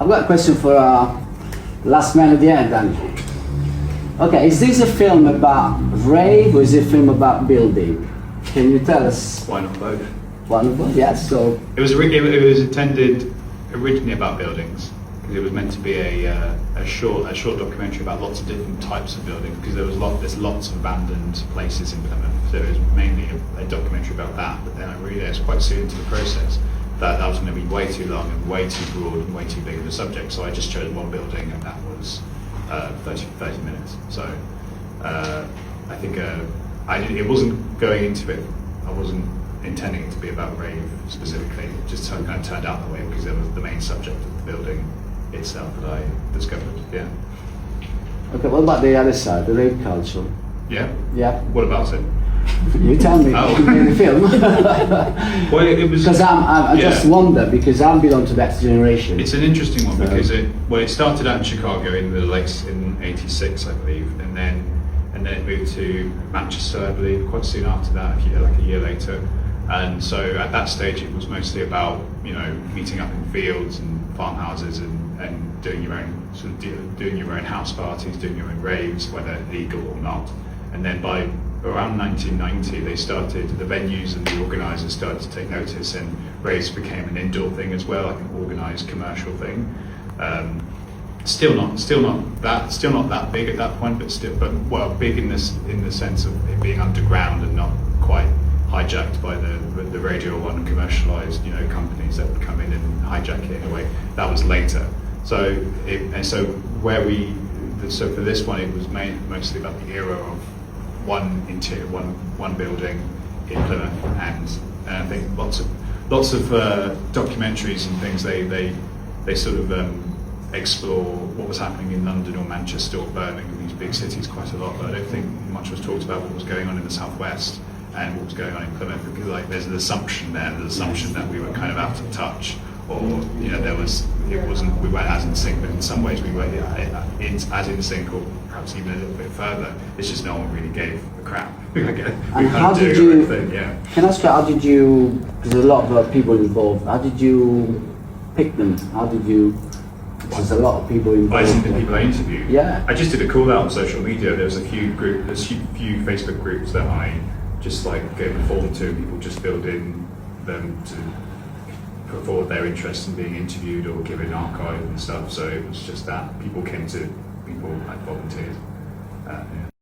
I've got a question for last man at the end, then. Okay, is this a film about rave or is it a film about building? Can you tell us? Why not both? One of them, yes. So it was intended originally about buildings, because it was meant to be a short documentary about lots of different types of buildings, because there's lots of abandoned places in Plymouth. So it was mainly a documentary about that. But then I realised quite soon into the process that was going to be way too long and way too broad and way too big of a subject. So I just chose one building, and that was 30 minutes. So I think it wasn't going into it. I wasn't intending it to be about rave specifically. It just kind of turned out that way because it was the main subject of the building itself that I discovered. Yeah. Okay, what about the other side, the rave culture? Yeah. Yeah. What about it? You tell me. Oh. In the film. Well, it was because I just wonder, because I belong to that generation. It's an interesting one because it started out in Chicago in '86, I believe, and then it moved to Manchester, I believe, quite soon after that, like a year later. And so at that stage, it was mostly about meeting up in fields and farmhouses and doing your own doing your own house parties, doing your own raves, whether legal or not. And then by around 1990, the venues and the organisers started to take notice, and raves became an indoor thing as well, like an organised commercial thing. Still not that big at that point, but big in the sense of it being underground and not quite hijacked by the Radio 1 commercialised companies that would come in and hijack it in a way. That was later. So for this one, it was mostly about the era of one building in Plymouth, and I think lots of documentaries and things they sort of explore what was happening in London or Manchester or Birmingham, these big cities, quite a lot. But I don't think much was talked about what was going on in the southwest and what was going on in Plymouth, because there's an assumption that we were kind of out of touch, or we weren't as in sync, but in some ways we were as in sync, or perhaps even a little bit further. It's just no one really gave a crap. And how did you? Can I ask you, how did you? Because there's a lot of people involved. How did you pick them? How did you? There's a lot of people involved. The people I interviewed. Yeah. I just did a call out on social media. There's a few Facebook groups that I just gave a form to. People just filled in them to put forward their interest in being interviewed or give an archive and stuff. So it was just that people came to people like volunteers. Yeah.